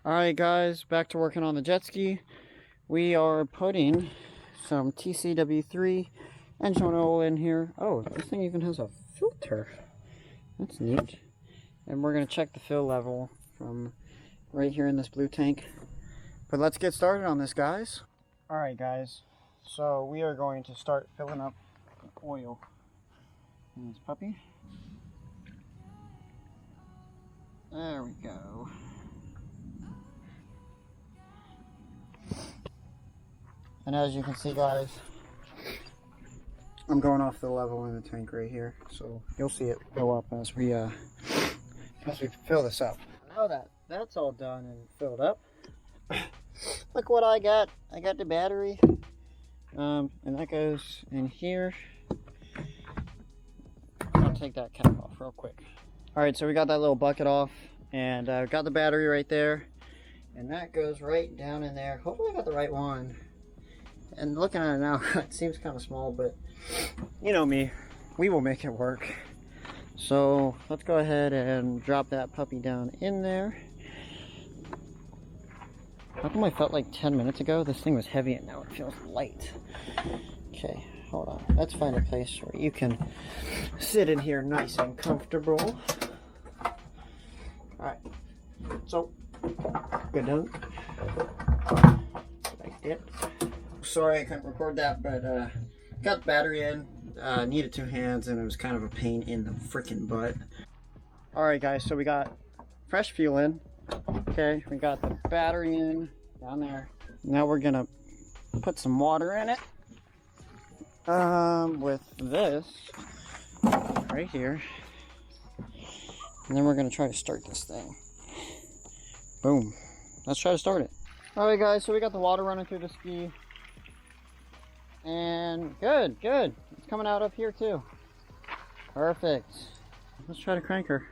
Alright guys, back to working on the jet ski. We are putting some TCW3 engine oil in here. Oh, this thing even has a filter. That's neat. And we're going to check the fill level from right here in this blue tank. But let's get started on this, guys. Alright guys, so we are going to start filling up the oil in this puppy. There we go. And as you can see, guys, I'm going off the level in the tank right here, so you'll see it go up as we fill this up. Now that that's all done and filled up, look what I got. I got the battery, and that goes in here. I'll take that cap off real quick. All right, so we got that little bucket off, and got the battery right there, and that goes right down in there. Hopefully I got the right one. And looking at it now, it seems kind of small, but you know me, we will make it work. So let's go ahead and drop that puppy down in there. How come I felt like 10 minutes ago this thing was heavy and now it feels light? Okay, hold on. Let's find a place where you can sit in here nice and comfortable. Alright, so good done. Like that. Sorry I couldn't record that, but got the battery in, needed two hands, and it was kind of a pain in the freaking butt. Alright guys, so we got fresh fuel in. Okay, we got the battery in down there. Now we're gonna put some water in it. With this right here. And then we're gonna try to start this thing. Boom. Let's try to start it. Alright guys, so we got the water running through the ski. And good. It's coming out up here too. Perfect. Let's try to crank her.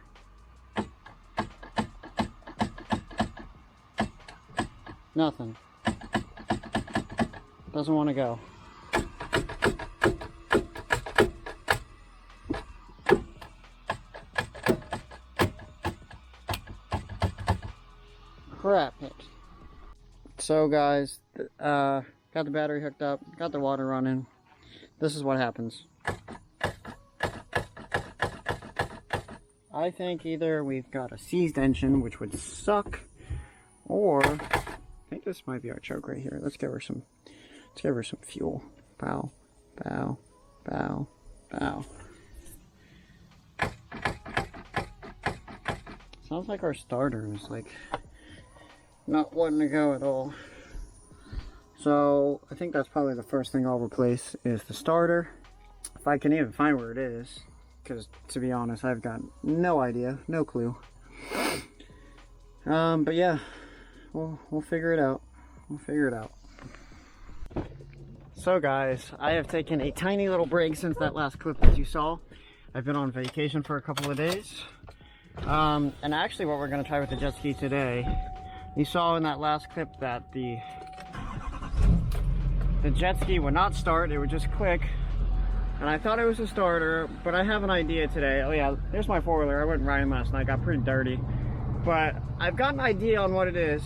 Nothing. Doesn't want to go. Crap it. So guys, got the battery hooked up, got the water running. This is what happens. I think either we've got a seized engine, which would suck, or I think this might be our choke right here. Let's give her some fuel. Bow, bow, bow, bow. Sounds like our starter is like not wanting to go at all. So I think that's probably the first thing I'll replace is the starter, if I can even find where it is, because to be honest I've got no idea, no clue. But yeah, we'll figure it out. So guys, I have taken a tiny little break since that last clip that you saw. I've been on vacation for a couple of days, and actually what we're going to try with the jet ski today, you saw in that last clip that the jet ski would not start, it would just click, and I thought it was a starter, but I have an idea today. Oh yeah, there's my four-wheeler. I went riding last night, got pretty dirty, but I've got an idea on what it is.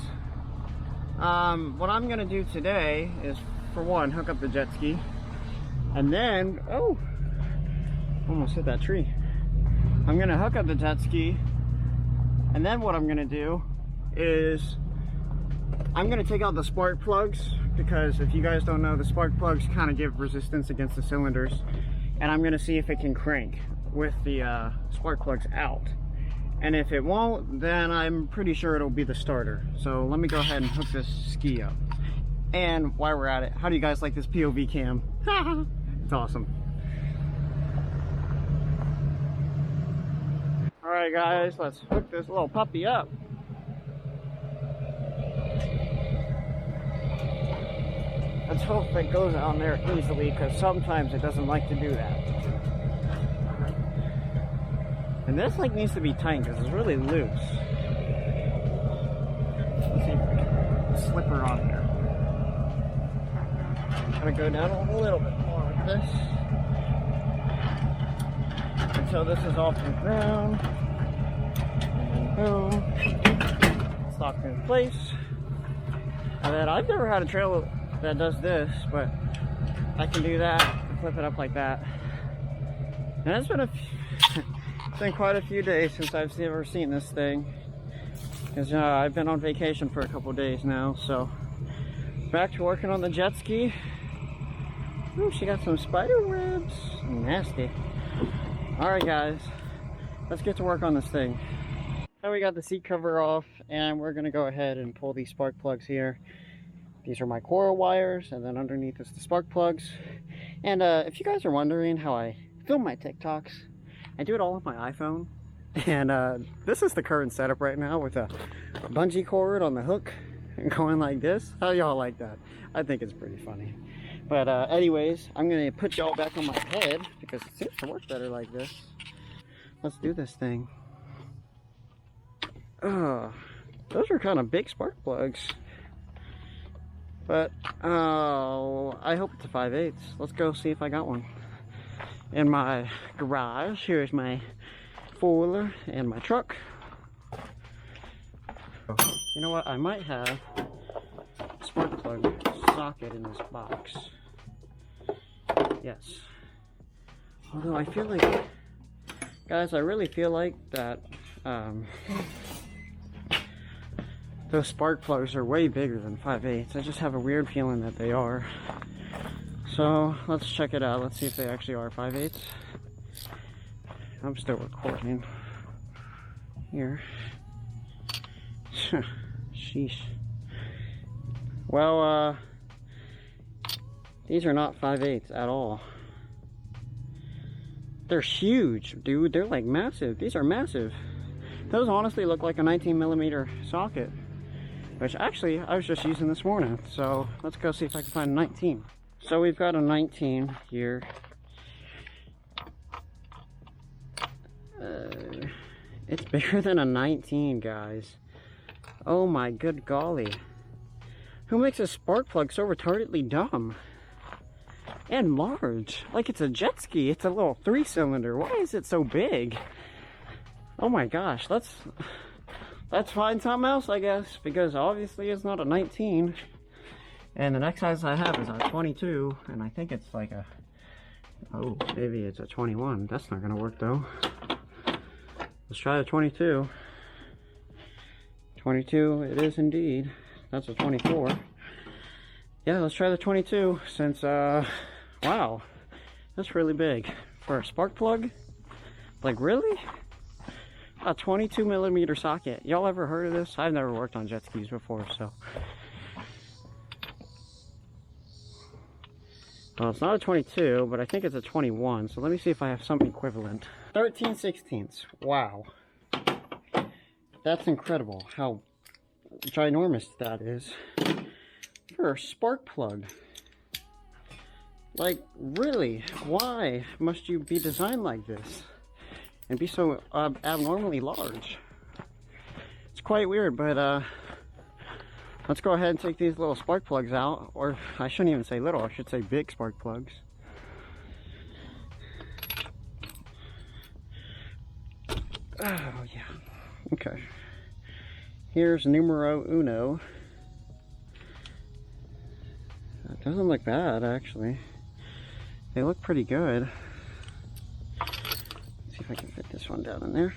What I'm gonna do today is, for one, hook up the jet ski, and then, oh, almost hit that tree. I'm gonna hook up the jet ski, and then what I'm gonna do is I'm gonna take out the spark plugs, because if you guys don't know, the spark plugs kind of give resistance against the cylinders, and I'm gonna see if it can crank with the spark plugs out. And if it won't, then I'm pretty sure it'll be the starter. So let me go ahead and hook this ski up. And while we're at it, how do you guys like this POV cam? It's awesome. Alright guys, let's hook this little puppy up. Let's hope it goes on there easily, because sometimes it doesn't like to do that. And this like needs to be tight because it's really loose. Let's see if I can slip her on there. Gotta go down a little bit more with this until this is off the ground. And then boom. it's locked in place. And then I've never had a trailer that does this, but I can do that and flip it up like that. And it's been it's been quite a few days since I've ever seen this thing, because I've been on vacation for a couple days now. So back to working on the jet ski. Ooh, she got some spider webs. Nasty. Alright guys, let's get to work on this thing. Now we got the seat cover off, and we're going to go ahead and pull these spark plugs here. These are my coil wires, and then underneath is the spark plugs. And if you guys are wondering how I film my TikToks, I do it all on my iPhone. And this is the current setup right now with a bungee cord on the hook and going like this. How y'all like that? I think it's pretty funny. But anyways, I'm going to put y'all back on my head because it seems to work better like this. Let's do this thing. Those are kind of big spark plugs. But I hope it's a 5/8. Let's go see if I got one. In my garage, here's my four-wheeler and my truck. You know what? I might have a spark plug socket in this box. Yes. Although I feel like, guys, I really feel like that those spark plugs are way bigger than 5/8. I just have a weird feeling that they are. So let's check it out. Let's see if they actually are 5/8. I'm still recording here. Sheesh. Well, these are not 5/8 at all. They're huge, dude. They're like massive. These are massive. Those honestly look like a 19mm socket, which actually I was just using this morning. So let's go see if I can find a 19. So we've got a 19 here. It's bigger than a 19, guys. Oh my good golly. Who makes a spark plug so retardedly dumb? And large. Like it's a jet ski. It's a little 3-cylinder. Why is it so big? Oh my gosh. Let's find something else, I guess. Because obviously it's not a 19. And the next size I have is a 22. And I think it's like a... Oh, maybe it's a 21. That's not going to work though. Let's try the 22. 22 it is indeed. That's a 24. Yeah, let's try the 22 since, wow, that's really big. For a spark plug? Like, really? A 22mm socket. Y'all ever heard of this? I've never worked on jet skis before, so. Well, it's not a 22, but I think it's a 21, so let me see if I have something equivalent. 13/16. Wow. That's incredible how ginormous that is for a spark plug. Like, really, why must you be designed like this and be so abnormally large? It's quite weird, but let's go ahead and take these little spark plugs out. Or I shouldn't even say little, I should say big spark plugs. Oh yeah. Okay. Here's numero uno. That doesn't look bad, actually. They look pretty good. Let's see if I can fit this one down in there.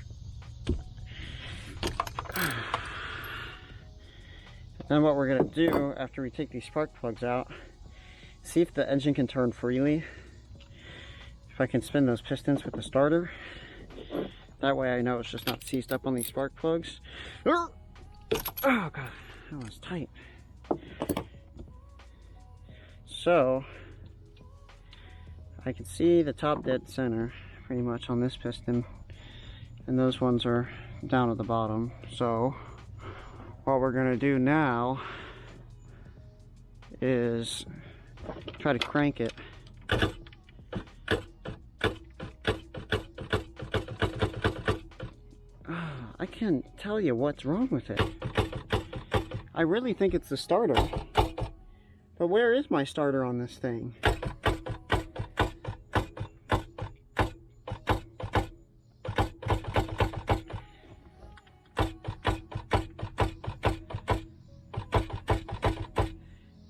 Then what we're going to do after we take these spark plugs out, see if the engine can turn freely. If I can spin those pistons with the starter. That way I know it's just not seized up on these spark plugs. Oh god, that was tight. So, I can see the top dead center pretty much on this piston, and those ones are down at the bottom. So, what we're going to do now is try to crank it. I can't tell you what's wrong with it. I really think it's the starter. But where is my starter on this thing?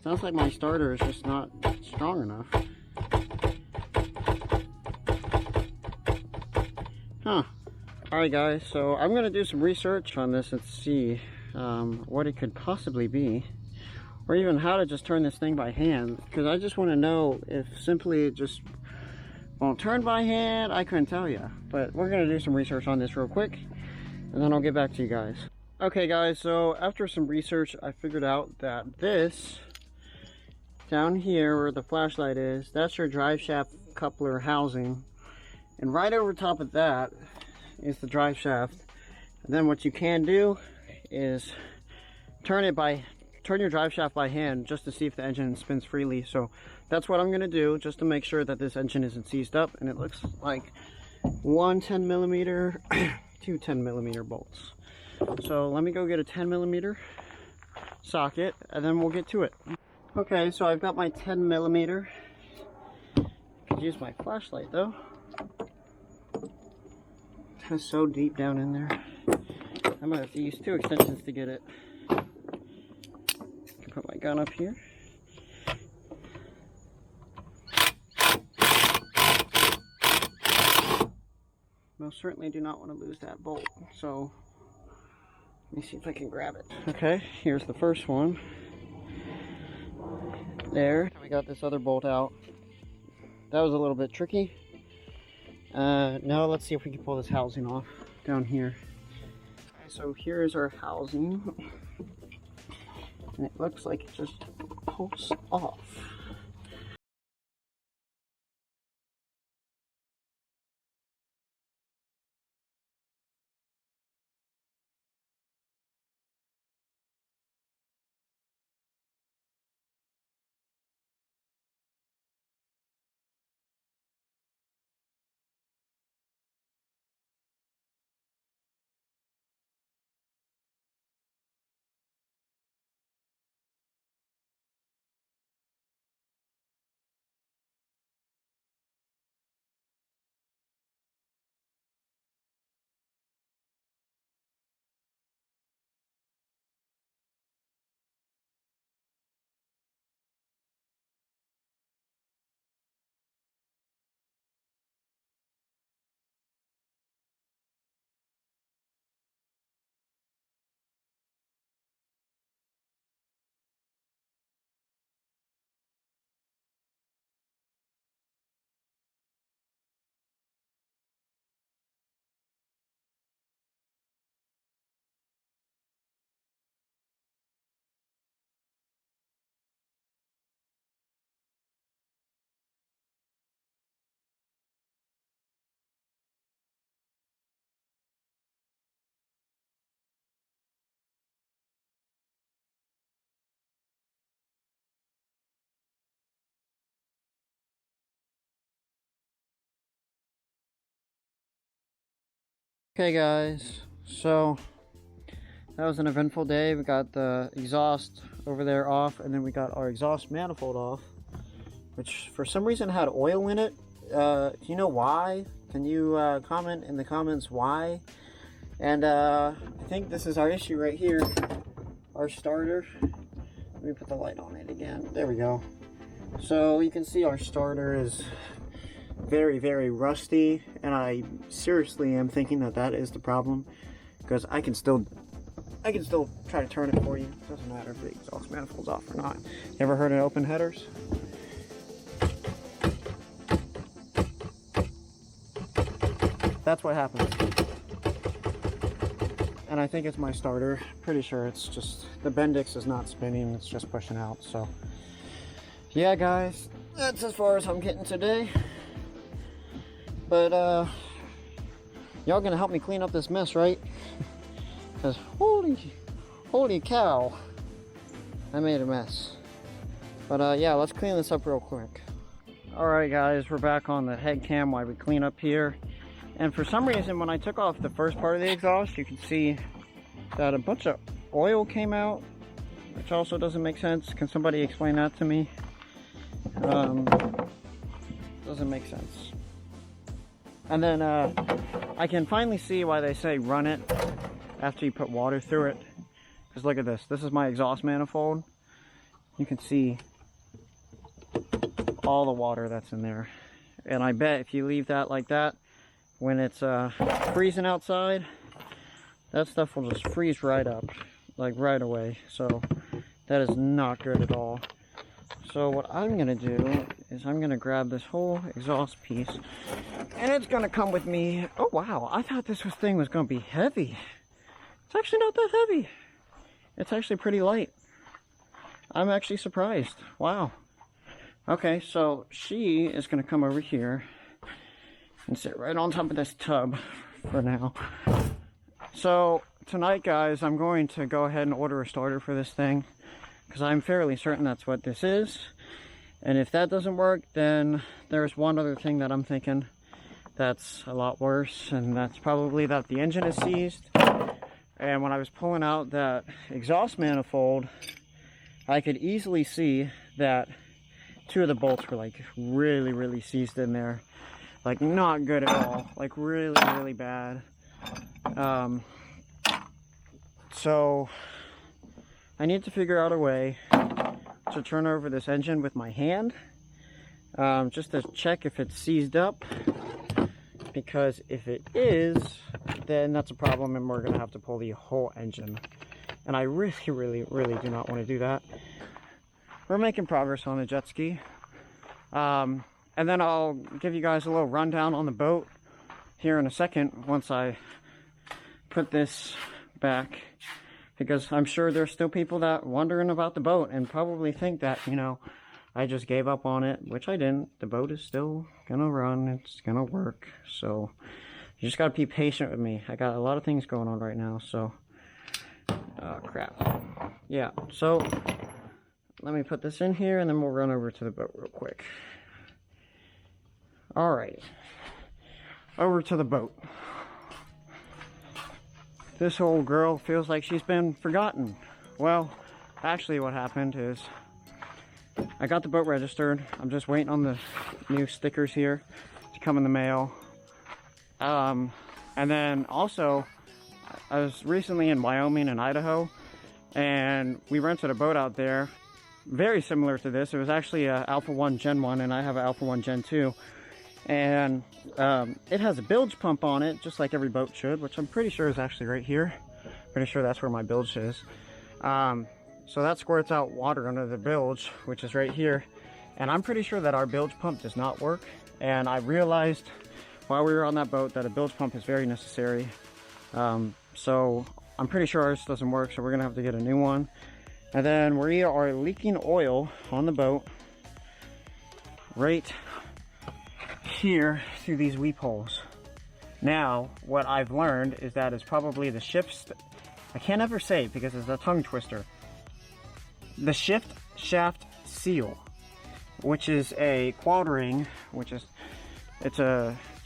Sounds like my starter is just not strong enough. Huh. Alright guys, so I'm going to do some research on this and see what it could possibly be. Or even how to just turn this thing by hand. Because I just want to know if simply it just won't turn by hand. I couldn't tell you. But we're going to do some research on this real quick. And then I'll get back to you guys. Okay guys, so after some research I figured out that this down here where the flashlight is, that's your drive shaft coupler housing. And right over top of that is the drive shaft. And then what you can do is turn your drive shaft by hand just to see if the engine spins freely. So that's what I'm going to do, just to make sure that this engine isn't seized up. And it looks like one 10mm, two 10mm bolts. So let me go get a 10mm socket and then we'll get to it. Okay, so I've got my 10mm. Could use my flashlight though. It's so deep down in there. I'm gonna have to use two extensions to get it. I can put my gun up here. Most certainly do not want to lose that bolt. So let me see if I can grab it. Okay, here's the first one. There, we got this other bolt out. That was a little bit tricky. Now let's see if we can pull this housing off down here. Okay, so here's our housing. And it looks like it just pulls off. Okay guys, so that was an eventful day. We got the exhaust over there off, and then we got our exhaust manifold off, which for some reason had oil in it. Do you know why? Can you comment in the comments why? And I think this is our issue right here, our starter. Let me put the light on it again. There we go. So you can see our starter is very, very rusty, and I seriously am thinking that that is the problem, because I can still try to turn it for you. It doesn't matter if the exhaust manifold's off or not. You ever heard of open headers? That's what happens. And I think it's my starter. Pretty sure it's just the Bendix is not spinning, it's just pushing out. So yeah guys, that's as far as I'm getting today. But y'all gonna help me clean up this mess, right? Because holy cow, I made a mess. But yeah, let's clean this up real quick. Alright guys, we're back on the head cam while we clean up here. And for some reason, when I took off the first part of the exhaust, you can see that a bunch of oil came out, which also doesn't make sense. Can somebody explain that to me? Doesn't make sense. And then I can finally see why they say run it after you put water through it. Because look at this. This is my exhaust manifold. you can see all the water that's in there. And I bet if you leave that like that, when it's freezing outside, that stuff will just freeze right up, like right away. So that is not good at all. So what I'm gonna do is I'm gonna grab this whole exhaust piece, and it's gonna come with me. Oh wow, I thought this thing was gonna be heavy. It's actually not that heavy. It's actually pretty light. I'm actually surprised. Wow. Okay, so she is gonna come over here and sit right on top of this tub for now. So tonight, guys, I'm going to go ahead and order a starter for this thing, because I'm fairly certain that's what this is. And if that doesn't work, then there's one other thing that I'm thinking that's a lot worse, and that's probably that the engine is seized. And when I was pulling out that exhaust manifold, I could easily see that 2 of the bolts were like really seized in there. Like not good at all, like really bad. So I need to figure out a way to turn over this engine with my hand, just to check if it's seized up, because if it is, then that's a problem and we're gonna have to pull the whole engine, and I really do not want to do that. We're making progress on the jet ski, and then I'll give you guys a little rundown on the boat here in a second once I put this back, because I'm sure there's still people that wondering about the boat and probably think that, you know, I just gave up on it, which I didn't. The boat is still gonna run, it's gonna work, so you just gotta be patient with me. I got a lot of things going on right now, so crap. Yeah, so let me put this in here and then we'll run over to the boat real quick. Alright, over to the boat. This old girl feels like she's been forgotten. Well, actually what happened is I got the boat registered. I'm just waiting on the new stickers here to come in the mail. And then also, I was recently in Wyoming and Idaho, and we rented a boat out there very similar to this. It was actually a Alpha 1 Gen 1, and I have an Alpha 1 Gen 2. And it has a bilge pump on it, just like every boat should, which I'm pretty sure is actually right here. Pretty sure that's where my bilge is. So that squirts out water under the bilge, which is right here. And I'm pretty sure that our bilge pump does not work. And I realized while we were on that boat that a bilge pump is very necessary. So I'm pretty sure ours doesn't work, so we're gonna have to get a new one. And then we are leaking oil on the boat right here through these weep holes. Now, what I've learned is that it's probably the shift, I can't ever say it because it's a tongue twister. The shift shaft seal, which is a quad ring, which is, it's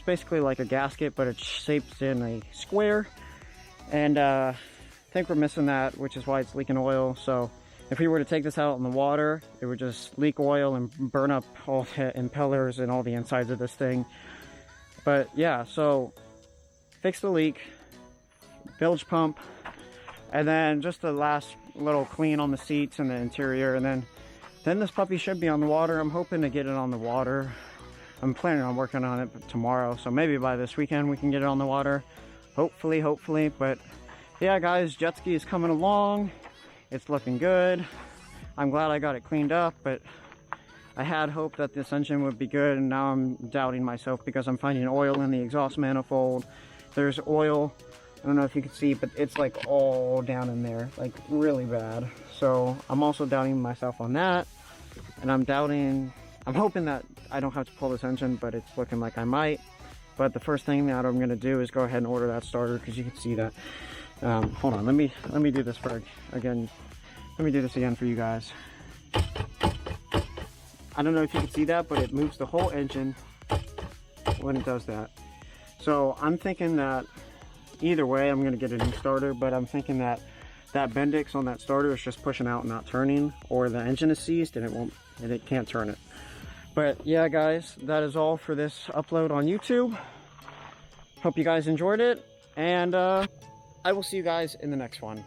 basically like a gasket, but it's shaped in a square. And I think we're missing that, which is why it's leaking oil. So if we were to take this out in the water, it would just leak oil and burn up all the impellers and all the insides of this thing. But yeah, so fix the leak, bilge pump, and then just the last little clean on the seats and the interior, and then this puppy should be on the water. I'm hoping to get it on the water. I'm planning on working on it tomorrow, so maybe by this weekend we can get it on the water. Hopefully. But yeah, guys, jet ski is coming along. It's looking good. I'm glad I got it cleaned up, but I had hoped that this engine would be good, and now I'm doubting myself because I'm finding oil in the exhaust manifold. There's oil, I don't know if you can see, but it's like all down in there, like really bad. So I'm also doubting myself on that, and I'm hoping that I don't have to pull this engine, but it's looking like I might. But the first thing that I'm gonna do is go ahead and order that starter, because you can see that. Hold on, let me do this again. Let me do this again for you guys. I don't know if you can see that, but it moves the whole engine when it does that. So I'm thinking that either way, I'm gonna get a new starter, but I'm thinking that that Bendix on that starter is just pushing out and not turning, or the engine is seized and it can't turn it. But yeah, guys, that is all for this upload on YouTube. Hope you guys enjoyed it, and I will see you guys in the next one.